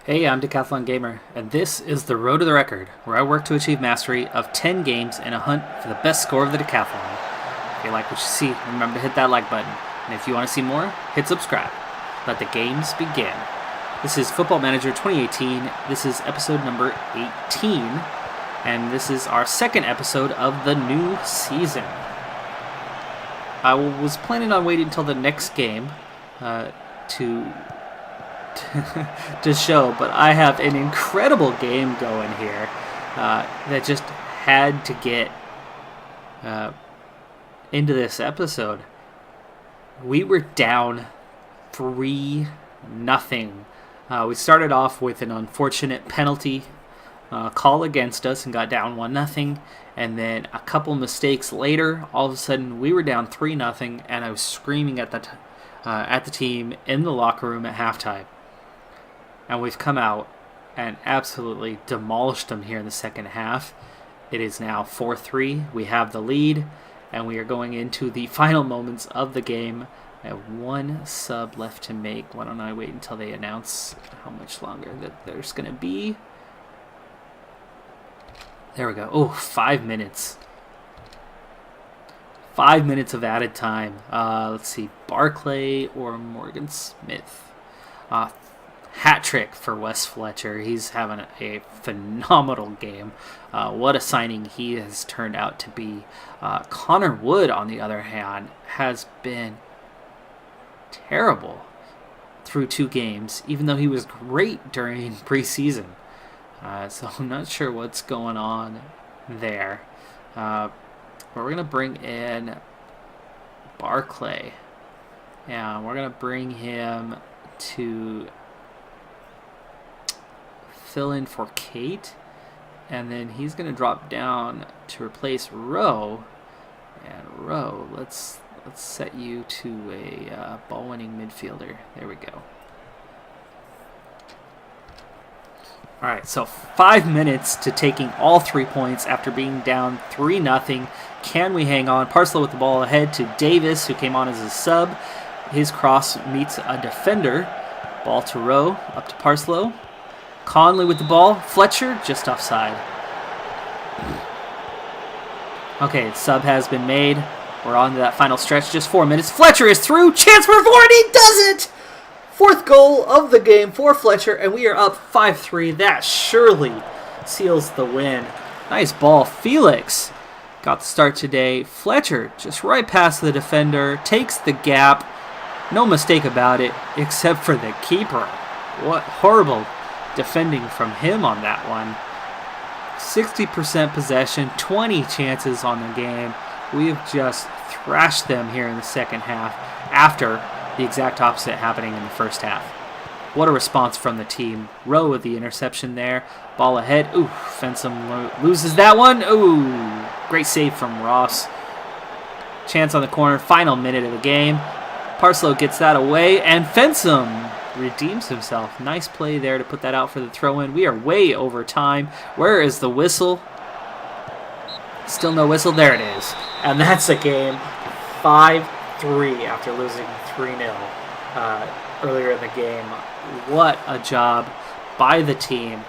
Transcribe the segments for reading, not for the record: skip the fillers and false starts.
Hey, I'm Decathlon Gamer, and this is the Road to the Record, where I work to achieve mastery of 10 games in a hunt for the best score of the Decathlon. If you like what you see, remember to hit that like button, and if you want to see more, hit subscribe. Let the games begin. This is Football Manager 2018. This is episode number 18, and this is our second episode of the new season. I was planning on waiting until the next game to to show, but I have an incredible game going here that just had to get into this episode. We were down 3-0. We started off with an unfortunate penalty call against us and got down 1-0, and then a couple mistakes later, all of a sudden we were down 3-0, and I was screaming at the team in the locker room at halftime. And we've come out and absolutely demolished them here in the second half. It is now 4-3. We have the lead, and we are going into the final moments of the game. I have one sub left to make. Why don't I wait until they announce how much longer that there's going to be? There we go. Oh, 5 minutes. 5 minutes of added time. Let's see. Barclay or Morgan Smith? Hat trick for Wes Fletcher. He's having a phenomenal game. What a signing he has turned out to be. Connor Wood, on the other hand, has been terrible through 2 games, even though he was great during preseason. So I'm not sure what's going on there. But we're going to bring in Barclay. And we're going to bring him to fill in for Kate, and then he's going to drop down to replace Rowe. And Rowe, let's set you to a ball-winning midfielder. There we go. All right, so 5 minutes to taking all 3 points after being down 3-0. Can we hang on? Parslow with the ball ahead to Davis, who came on as a sub. His cross meets a defender. Ball to Rowe, up to Parslow. Conley with the ball. Fletcher just offside. Okay, sub has been made. We're on to that final stretch. Just 4 minutes. Fletcher is through. Chance for Ford. He does it! 4th goal of the game for Fletcher, and we are up 5-3. That surely seals the win. Nice ball. Felix got the start today. Fletcher just right past the defender. Takes the gap. No mistake about it, except for the keeper. What horrible defending from him on that one. 60% possession, 20 chances on the game. We have just thrashed them here in the second half after the exact opposite happening in the first half. What a response from the team. Rowe with the interception there. Ball ahead. Ooh, Fensom loses that one. Ooh, great save from Ross. Chance on the corner. Final minute of the game. Parslow gets that away, and Fensom redeems himself. Nice play there to put that out for the throw-in. We are way over time. Where is the whistle? Still no whistle. There it is. And that's a game. 5-3 after losing 3-0 earlier in the game. What a job by the team.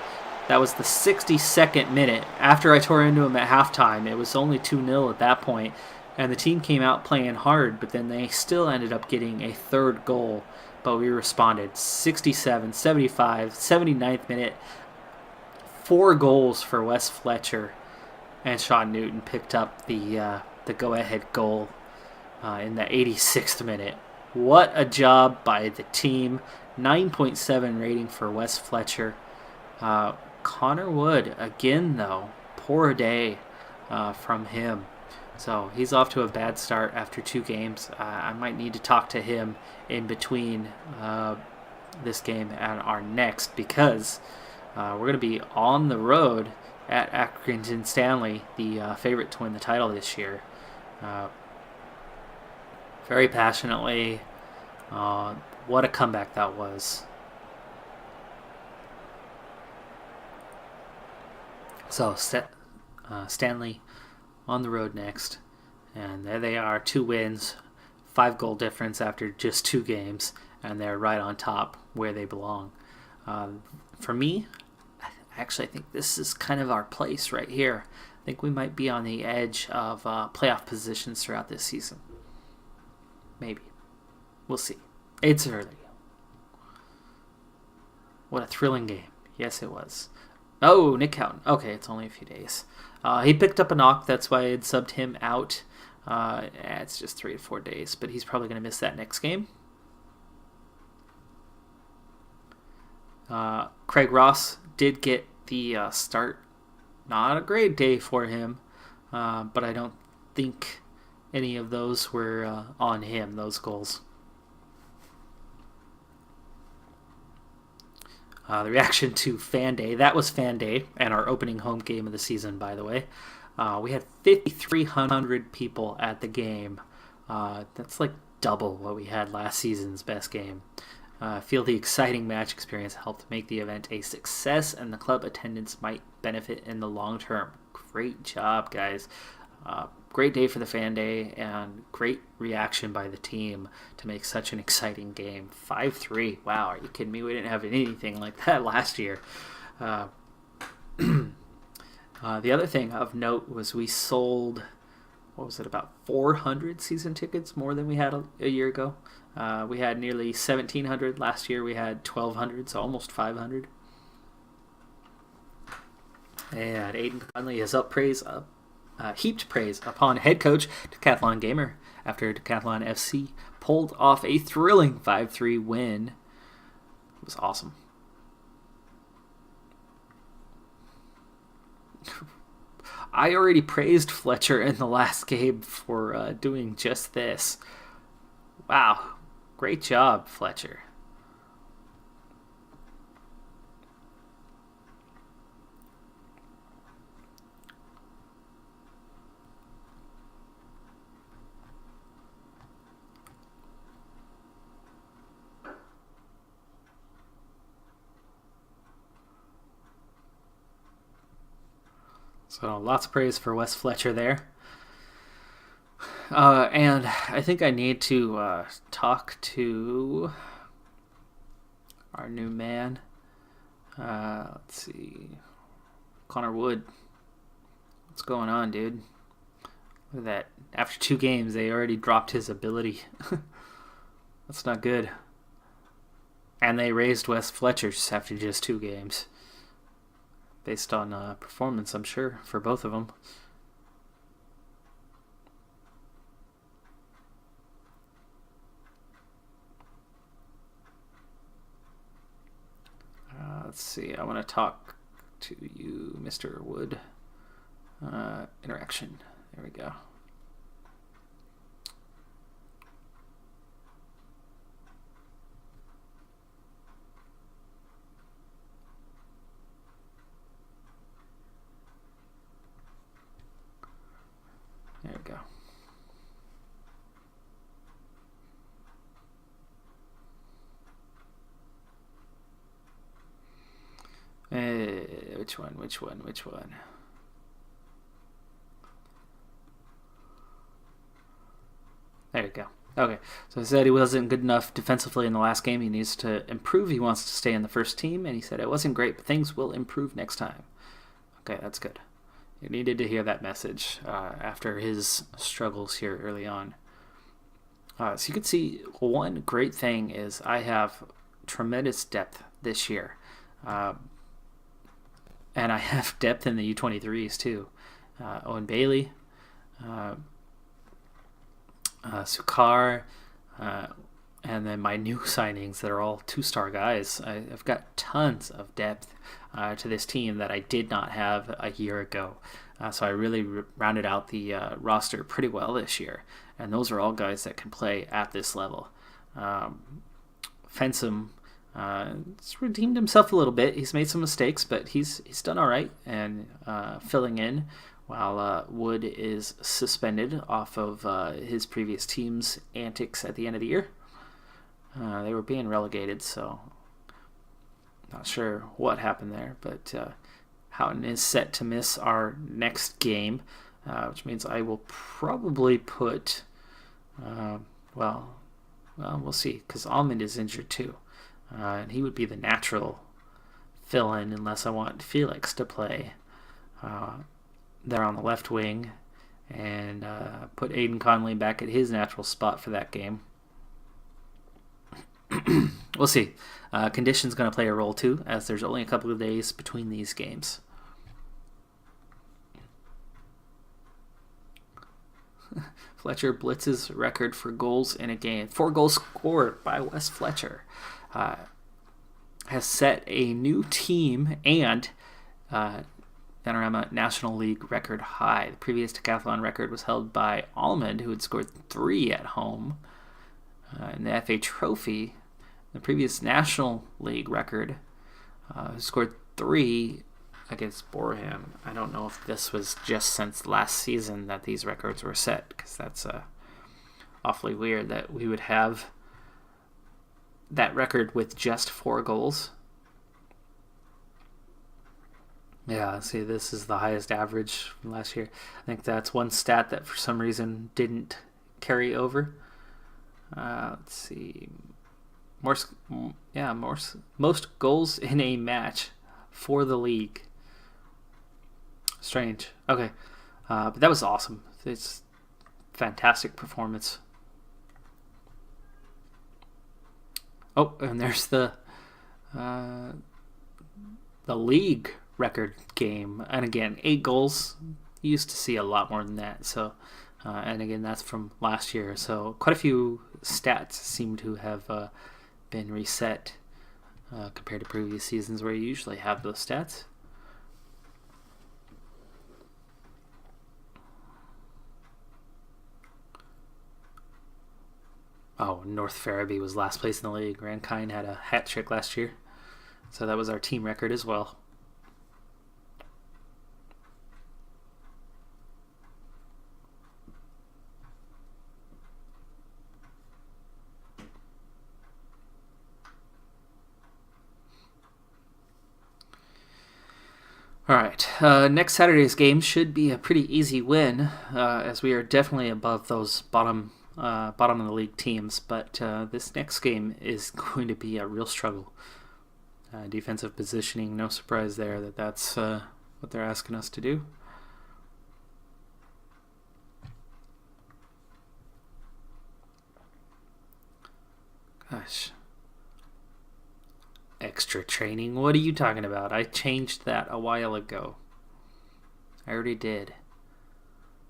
That was the 62nd minute. After I tore into him at halftime, it was only 2-0 at that point, and the team came out playing hard, but then they still ended up getting a 3rd goal. But we responded. 67, 75, 79th minute. 4 goals for Wes Fletcher. And Sean Newton picked up the go-ahead goal in the 86th minute. What a job by the team. 9.7 rating for Wes Fletcher. Connor Wood, again though. Poor day from him. So he's off to a bad start after 2 games. I might need to talk to him in between this game and our next, because we're going to be on the road at Accrington Stanley, the favorite to win the title this year. Very passionately. What a comeback that was. So Stanley on the road next, and there they are, 2 wins, 5 goal difference after just 2 games, and they're right on top where they belong. For me, actually, I think this is kind of our place right here. I think we might be on the edge of playoff positions throughout this season. Maybe. We'll see. It's early. What a thrilling game. Yes, it was. Oh, Nick Houghton. Okay, it's only a few days. He picked up a knock. That's why I had subbed him out. It's just 3 to 4 days, but he's probably going to miss that next game. Craig Ross did get the start. Not a great day for him, but I don't think any of those were on him, those goals. The reaction to Fan Day. That was Fan Day, and our opening home game of the season, by the way. We had 5,300 people at the game. That's like double what we had last season's best game. I feel the exciting match experience helped make the event a success, and the club attendance might benefit in the long term. Great job, guys. Great day for the Fan Day, and great reaction by the team to make such an exciting game. 5-3. Wow, are you kidding me? We didn't have anything like that last year. The other thing of note was we sold, about 400 season tickets, more than we had a year ago. We had nearly 1,700 last year. We had 1,200, so almost 500. And Aiden Conley has heaped praise upon head coach Decathlon Gamer after Decathlon FC pulled off a thrilling 5-3 win. It was awesome. I already praised Fletcher in the last game for doing just this. Wow. Great job, Fletcher. So lots of praise for Wes Fletcher there. And I think I need to talk to our new man. Let's see. Connor Wood. What's going on, dude? Look at that. After 2 games, they already dropped his ability. That's not good. And they raised Wes Fletcher's after just 2 games. Based on performance, I'm sure, for both of them. Let's see. I want to talk to you, Mr. Wood. Interaction. There we go. There we go. Which one? There you go. Okay, so I said he wasn't good enough defensively in the last game. He needs to improve. He wants to stay in the first team, and he said it wasn't great, but things will improve next time. Okay, that's good. You needed to hear that message after his struggles here early on. So you can see one great thing is I have tremendous depth this year. And I have depth in the U23s too. Owen Bailey, Sukar, and then my new signings that are all 2-star guys. I've got tons of depth to this team that I did not have a year ago. So I really rounded out the roster pretty well this year. And those are all guys that can play at this level. Fensom has redeemed himself a little bit. He's made some mistakes, but he's done all right and filling in while Wood is suspended off of his previous team's antics at the end of the year. They were being relegated, so not sure what happened there, but Houghton is set to miss our next game, which means I will probably put, well, we'll see, because Almond is injured too. And he would be the natural fill in unless I want Felix to play there on the left wing, and put Aiden Conley back at his natural spot for that game. We'll see. Condition's going to play a role too, as there's only a couple of days between these games. Fletcher blitzes record for goals in a game. 4 goals scored by Wes Fletcher. Has set a new team and Panorama National League record high. The previous Decathlon record was held by Almond, who had scored 3 at home. In the FA Trophy, the previous National League record scored 3 against Boreham. I don't know if this was just since last season that these records were set, because that's awfully weird that we would have that record with just 4 goals. Yeah, see, this is the highest average from last year. I think that's one stat that for some reason didn't carry over. Let's see. Most goals in a match for the league. Strange. Okay. But that was awesome. It's fantastic performance. Oh, and there's the league record game. And again, 8 goals. You used to see a lot more than that. So, and again, that's from last year. So quite a few stats seem to have been reset compared to previous seasons where you usually have those stats. Oh, North Ferriby was last place in the league. Rankine had a hat trick last year. So that was our team record as well. All right, next Saturday's game should be a pretty easy win, as we are definitely above those bottom of the league teams. But this next game is going to be a real struggle. Defensive positioning, no surprise there that's what they're asking us to do. Gosh. Extra training? What are you talking about? I changed that a while ago. I already did.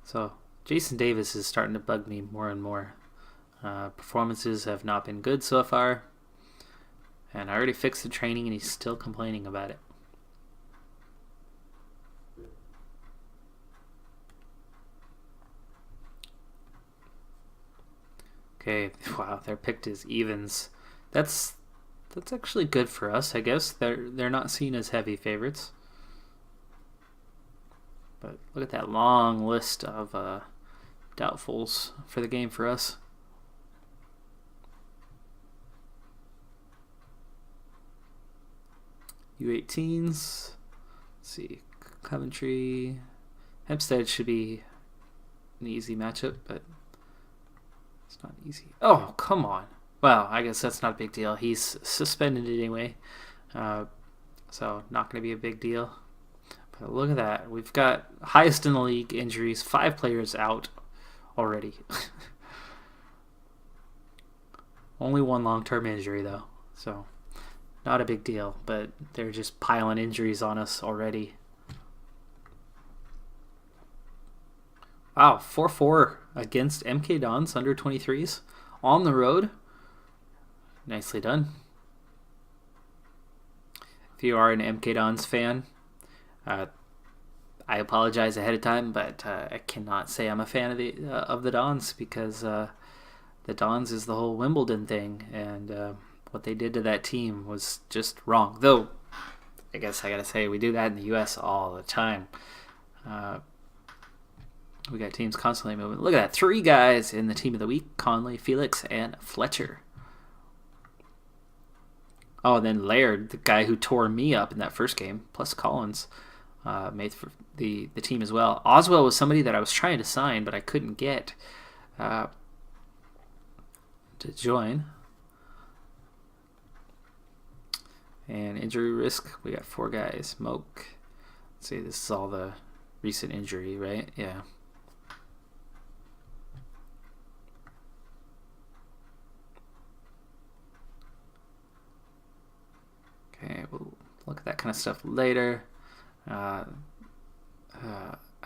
So, Jason Davis is starting to bug me more and more. Performances have not been good so far. And I already fixed the training and he's still complaining about it. Okay, wow, they're picked as evens. That's actually good for us, I guess. They're not seen as heavy favorites. But look at that long list of doubtfuls for the game for us. U18s. Let's see. Coventry. Hempstead should be an easy matchup, but it's not easy. Oh, come on. Well, I guess that's not a big deal. He's suspended anyway, so not going to be a big deal. But look at that. We've got highest in the league injuries, 5 players out already. Only 1 long-term injury, though, so not a big deal. But they're just piling injuries on us already. Wow, 4-4 against MK Dons under 23s on the road. Nicely done. If you are an MK Dons fan, I apologize ahead of time, but I cannot say I'm a fan of the Dons, because the Dons is the whole Wimbledon thing, and what they did to that team was just wrong. Though, I guess I gotta say, we do that in the U.S. all the time. We got teams constantly moving. Look at that, 3 guys in the team of the week: Conley, Felix, and Fletcher. Oh, and then Laird, the guy who tore me up in that first game, plus Collins, made for the team as well. Oswell was somebody that I was trying to sign, but I couldn't get to join. And injury risk, we got 4 guys. Moke. Let's see, this is all the recent injury, right? Yeah. Okay, we'll look at that kind of stuff later. I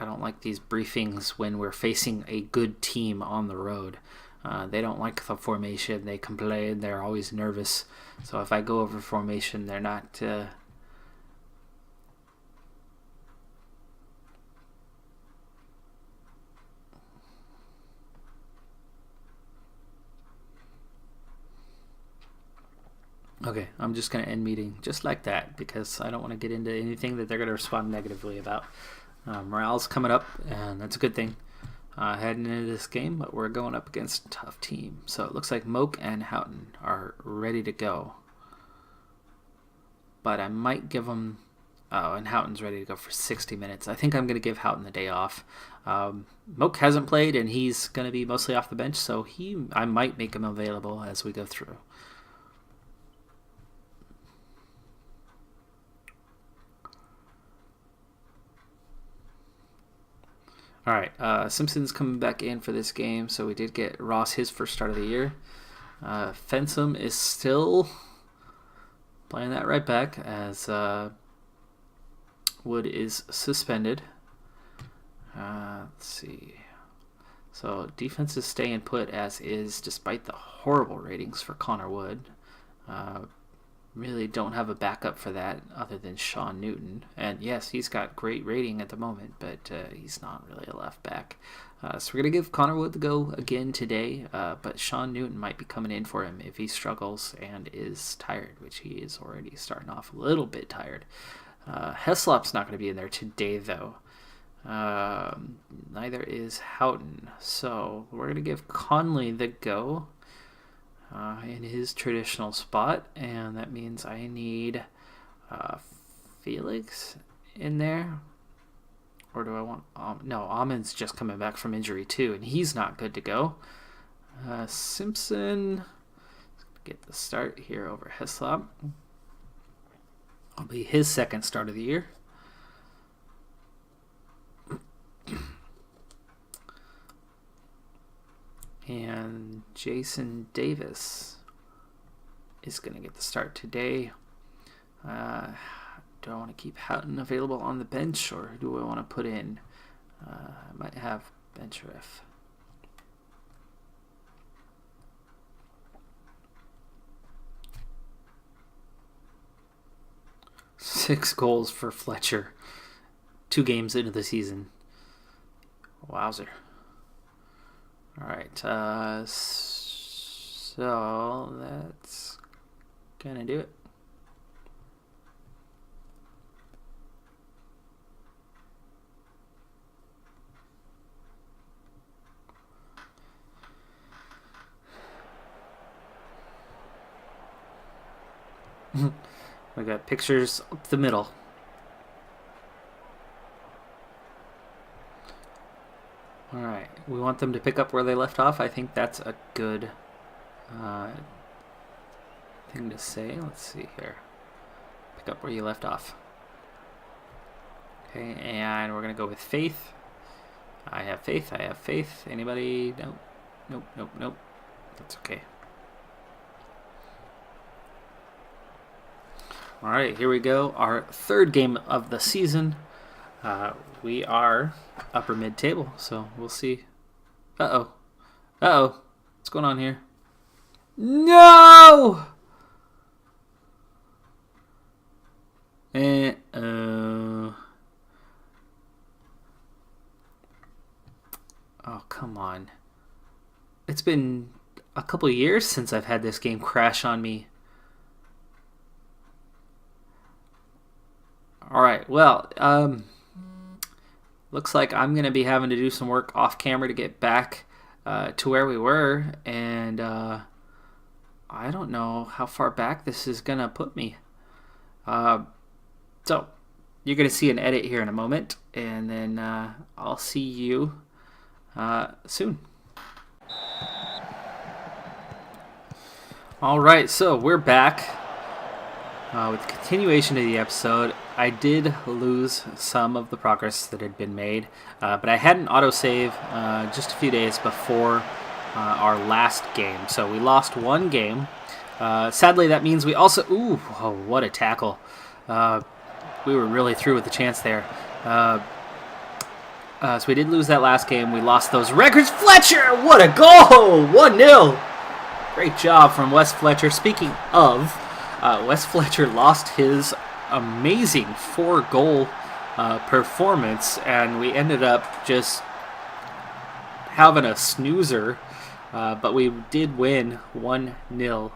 don't like these briefings when we're facing a good team on the road. They don't like the formation. They complain. They're always nervous. So if I go over formation, they're not... Okay, I'm just going to end meeting just like that because I don't want to get into anything that they're going to respond negatively about. Morale's coming up, and that's a good thing heading into this game, but we're going up against a tough team. So it looks like Moke and Houghton are ready to go. But I might give them... Oh, and Houghton's ready to go for 60 minutes. I think I'm going to give Houghton the day off. Moke hasn't played, and he's going to be mostly off the bench, so I might make him available as we go through. All right, Simpson's coming back in for this game, so we did get Ross his first start of the year. Fensom is still playing that right back as Wood is suspended. Let's see. So defense is staying put as is, despite the horrible ratings for Connor Wood. Really don't have a backup for that other than Sean Newton. And yes, he's got great rating at the moment, but he's not really a left back. So we're going to give Connor Wood the go again today, but Sean Newton might be coming in for him if he struggles and is tired, which he is already starting off a little bit tired. Heslop's not going to be in there today, though. Neither is Houghton. So we're going to give Conley the go. In his traditional spot, and that means I need Felix in there, or do I want no, Amon's just coming back from injury too, and he's not good to go. Simpson get the start here over Heslop. Will be his second start of the year. And Jason Davis is going to get the start today. Do I want to keep Houghton available on the bench, or do I want to put in? I might have bench ref. Six goals for Fletcher. 2 games into the season. Wowzer. All right, so that's gonna do it. We got pictures up the middle. Alright, we want them to pick up where they left off. I think that's a good thing to say. Let's see here. Pick up where you left off. Okay, and we're going to go with faith. I have faith. I have faith. Anybody? Nope. Nope, nope, nope. That's okay. Alright, here we go. Our 3rd game of the season. We are upper mid-table, so we'll see. Uh-oh. Uh-oh. What's going on here? No! Oh, come on. It's been a couple years since I've had this game crash on me. Alright, well, looks like I'm going to be having to do some work off camera to get back to where we were, and I don't know how far back this is going to put me. So, you're going to see an edit here in a moment, and then I'll see you soon. Alright, so we're back. With the continuation of the episode, I did lose some of the progress that had been made, but I had an autosave just a few days before our last game. So we lost one game. Sadly, that means we also... Ooh, oh, what a tackle. We were really through with the chance there. So we did lose that last game. We lost those records. Fletcher, what a goal! 1-0. Great job from Wes Fletcher. Speaking of... Wes Fletcher lost his amazing 4-goal performance, and we ended up just having a snoozer, but we did win 1-0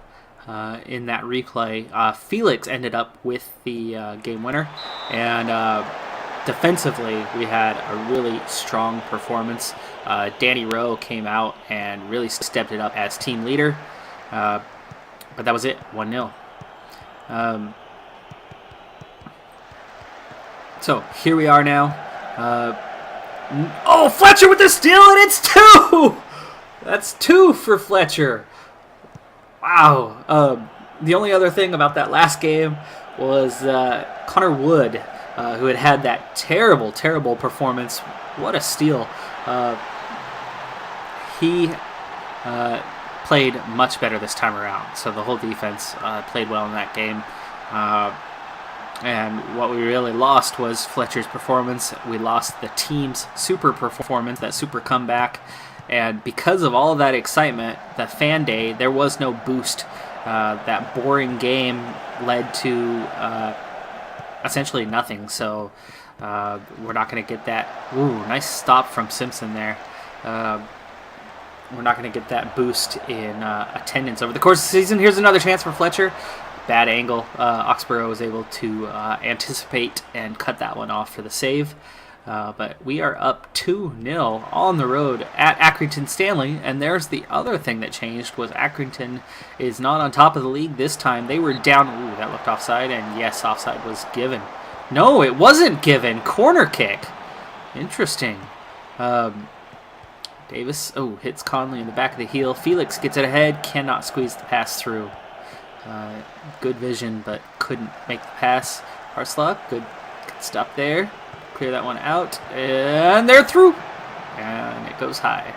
in that replay. Felix ended up with the game winner, and defensively we had a really strong performance. Danny Rowe came out and really stepped it up as team leader, but that was it, 1-0. So here we are now. Oh, Fletcher with the steal, and it's 2! That's 2 for Fletcher. Wow. The only other thing about that last game was Connor Wood, who had that terrible, terrible performance. What a steal. He played much better this time around. So the whole defense played well in that game. And what we really lost was Fletcher's performance. We lost the team's super performance, that super comeback. And because of all of that excitement, the fan day, there was no boost. That boring game led to essentially nothing. So we're not going to get that. Ooh, nice stop from Simpson there. We're not going to get that boost in attendance over the course of the season. Here's another chance for Fletcher. Bad angle. Oxborough was able to anticipate and cut that one off for the save. But we are up 2-0 on the road at Accrington Stanley. And there's the other thing that changed was Accrington is not on top of the league this time. They were down. Ooh, that looked offside. And yes, offside was given. No, it wasn't given. Corner kick. Interesting. Davis, hits Conley in the back of the heel. Felix gets it ahead, cannot squeeze the pass through. Good vision, but couldn't make the pass. Harslock, good stop there. Clear that one out, and they're through. And it goes high.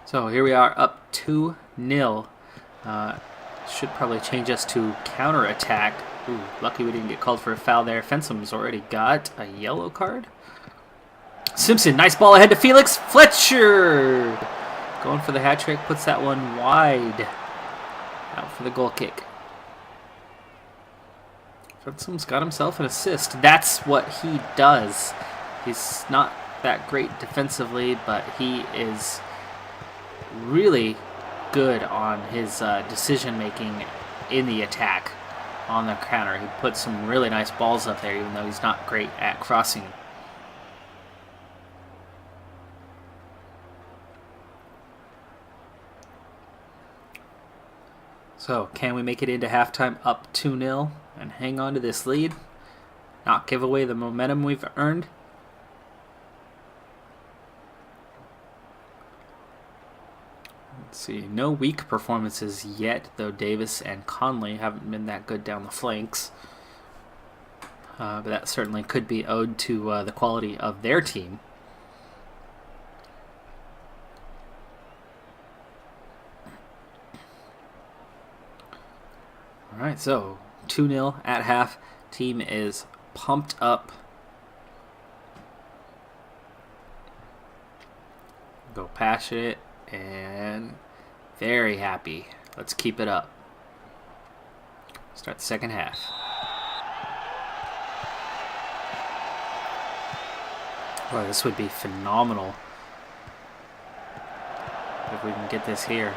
So here we are, up 2-0. Should probably change us to counterattack. Ooh, lucky we didn't get called for a foul there. Fensham's already got a yellow card. Simpson, nice ball ahead to Felix. Fletcher going for the hat trick, puts that one wide. Out for the goal kick. Fensham's got himself an assist. That's what he does. He's not that great defensively, but he is really good on his decision making in the attack on the counter. He puts some really nice balls up there, even though he's not great at crossing. So, can we make it into halftime up 2-0 and hang on to this lead? Not give away the momentum we've earned? Let's see, no weak performances yet, though Davis and Conley haven't been that good down the flanks. But that certainly could be owed to the quality of their team. Alright, so 2-0 at half. Team is pumped up. Go passionate and very happy. Let's keep it up. Start the second half. Boy, this would be phenomenal if we can get this here.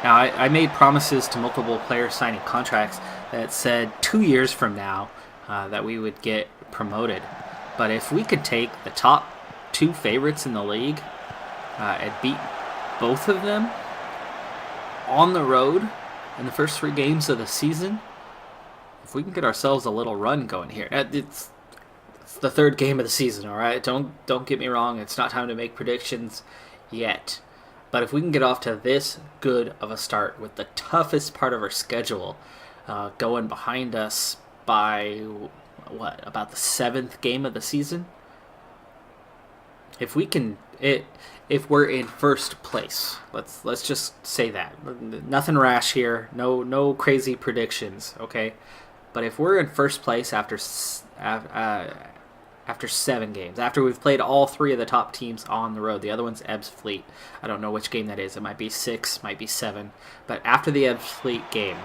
Now, I made promises to multiple players signing contracts that said 2 years from now that we would get promoted. But if we could take the top 2 favorites in the league and beat both of them on the road in the first 3 games of the season, if we can get ourselves a little run going here. It's the 3rd game of the season, all right? Don't get me wrong. It's not time to make predictions yet. But if we can get off to this good of a start with the toughest part of our schedule going behind us by, about the 7th game of the season? If we can... If we're in first place, let's just say that. Nothing rash here. No crazy predictions, okay? But if we're in first place after 7 games, after we've played all 3 of the top teams on the road, the other one's Ebbs Fleet. I don't know which game that is. It might be 6, might be 7. But after the Ebbs Fleet game,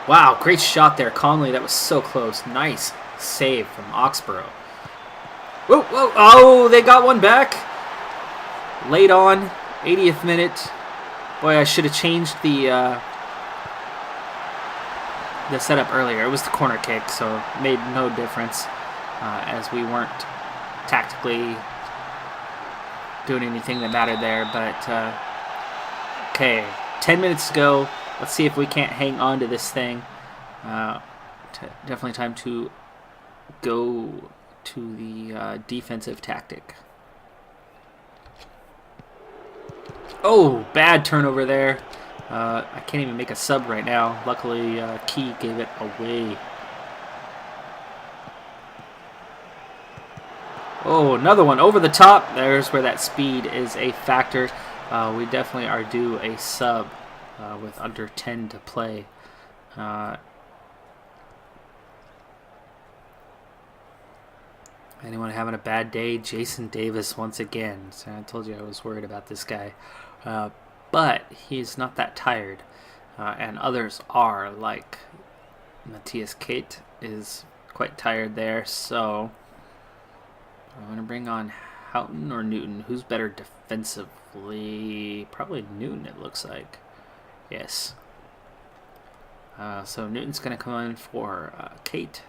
wow, great shot there, Conley. That was so close. Nice save from Oxborough. Whoa! Oh, they got one back. Late on, 80th minute. Boy, I should have changed the setup earlier. It was the corner kick, so it made no difference as we weren't tactically doing anything that mattered there. But, okay, 10 minutes to go. Let's see if we can't hang on to this thing. Definitely time to go to the defensive tactic. Oh, bad turnover there. I can't even make a sub right now. Luckily, Key gave it away. Oh, another one over the top. There's where that speed is a factor. We definitely are due a sub with under 10 to play. Anyone having a bad day? Jason Davis once again. So I told you I was worried about this guy. But he's not that tired. And others are, like Matthias Kate is quite tired there. So I'm going to bring on Houghton or Newton. Who's better defensively? Probably Newton, it looks like. Yes. So Newton's going to come in for Kate.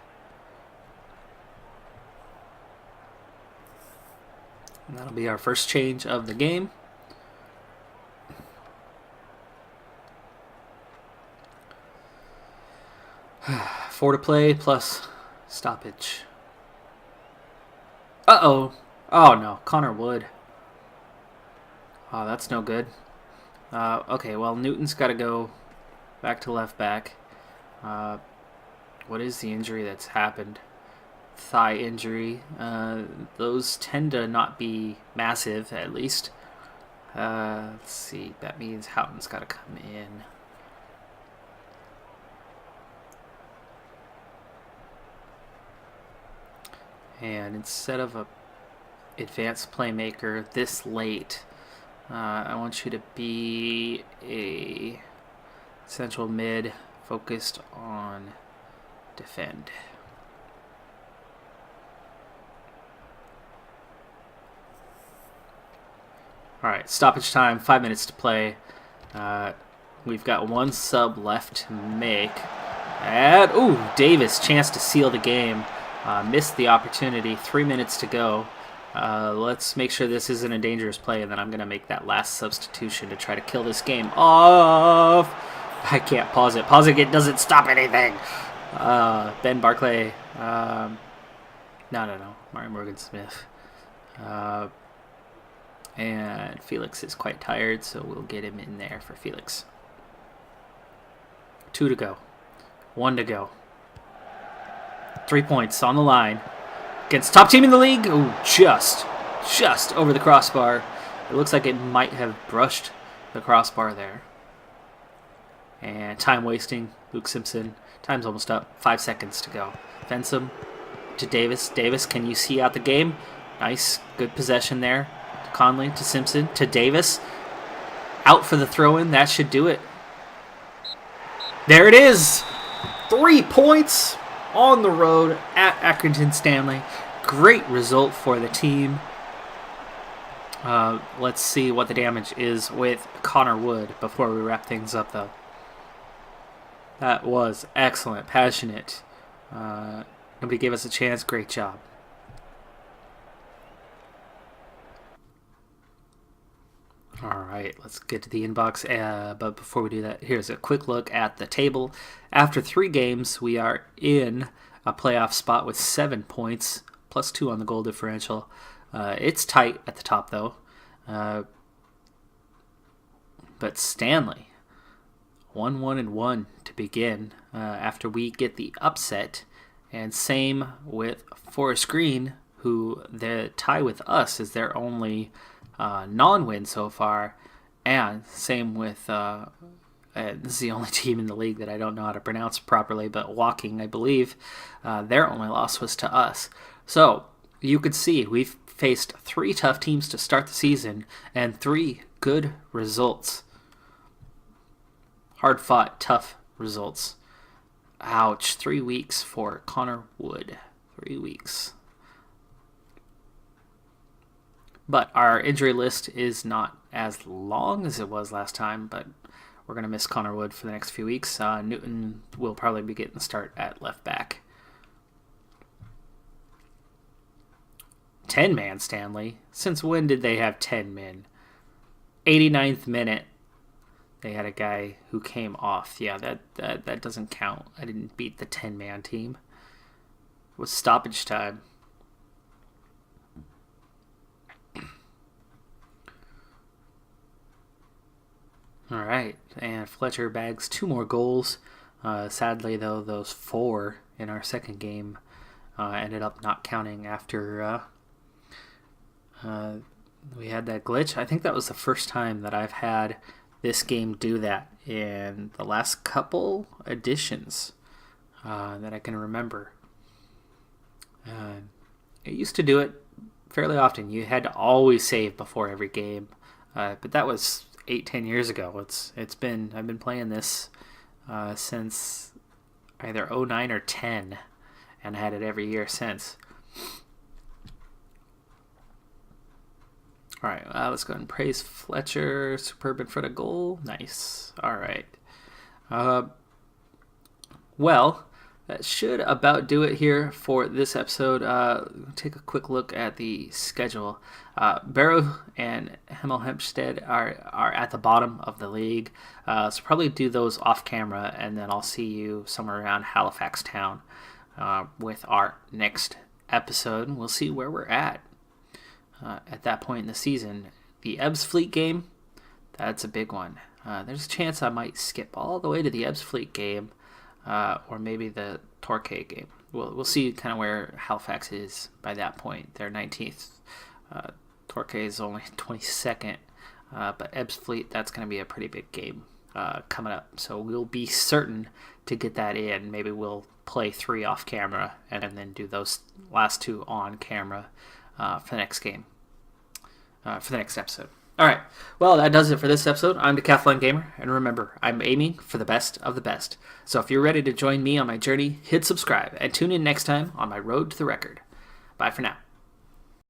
And that'll be our first change of the game. Four to play plus stoppage. Uh-oh. Oh, no. Connor Wood. Oh, that's no good. Okay, well, Newton's got to go back to left back. What is the injury that's happened? Thigh injury. Those tend to not be massive, at least. Let's see. That means Houghton's got to come in. And instead of a advanced playmaker this late, I want you to be a central mid focused on defend. Alright, stoppage time, 5 minutes to play. We've got one sub left to make. And, ooh, Davis, chance to seal the game. Missed the opportunity, 3 minutes to go. Let's make sure this isn't a dangerous play, and then I'm going to make that last substitution to try to kill this game off. I can't pause it. Pausing it doesn't stop anything. Ben Barclay. No. Martin Morgan-Smith. And Felix is quite tired, so we'll get him in there for Felix. 2 to go. 1 to go. 3 points on the line. Against top team in the league. Ooh, just over the crossbar. It looks like it might have brushed the crossbar there. And time wasting. Luke Simpson. Time's almost up. 5 seconds to go. Fence him to Davis. Davis, can you see out the game? Nice. Good possession there. Conley to Simpson to Davis. Out for the throw-in. That should do it. There it is. 3 points on the road at Accrington Stanley. Great result for the team. Let's see what the damage is with Connor Wood before we wrap things up, though. That was excellent. Passionate. Nobody gave us a chance. Great job. Alright, let's get to the inbox, but before we do that, here's a quick look at the table. After 3 games, we are in a playoff spot with 7 points, plus 2 on the goal differential. It's tight at the top, though. But Stanley, 1-1-1 to begin after we get the upset. And same with Forest Green, who the tie with us is their only non-win so far. And same with, this is the only team in the league that I don't know how to pronounce properly, but Walking, I believe, their only loss was to us. So you could see we've faced 3 tough teams to start the season and 3 good results. Hard-fought, tough results. Ouch, 3 weeks for Connor Wood. 3 weeks. But our injury list is not as long as it was last time, but we're going to miss Connor Wood for the next few weeks. Newton will probably be getting the start at left back. 10-man Stanley. Since when did they have 10 men? 89th minute. They had a guy who came off. Yeah, that doesn't count. I didn't beat the 10-man team. It was stoppage time. All right, and Fletcher bags 2 more goals. Sadly, though, those 4 in our second game ended up not counting after we had that glitch. I think that was the first time that I've had this game do that in the last couple editions that I can remember. It used to do it fairly often. You had to always save before every game, but that was 8-10 years ago. I've been playing this since either 09 or 10, and had it every year since. All right, let's go ahead and praise Fletcher. Superb in front of goal. Nice. All right. Well, that should about do it here for this episode. Take a quick look at the schedule. Barrow and Hemel Hempstead are at the bottom of the league, so probably do those off camera, and then I'll see you somewhere around Halifax Town with our next episode, and we'll see where we're at that point in the season. The Ebbs Fleet game, that's a big one. There's a chance I might skip all the way to the Ebbs Fleet game, or maybe the Torquay game. We'll see kind of where Halifax is by that point. They're 19th. Torquay is only 22nd. But Ebbs Fleet, that's going to be a pretty big game coming up. So we'll be certain to get that in. Maybe we'll play 3 off camera and then do those last 2 on camera for the next game, for the next episode. All right. Well, that does it for this episode. I'm Decathlon Gamer, and remember, I'm aiming for the best of the best. So if you're ready to join me on my journey, hit subscribe and tune in next time on my road to the record. Bye for now.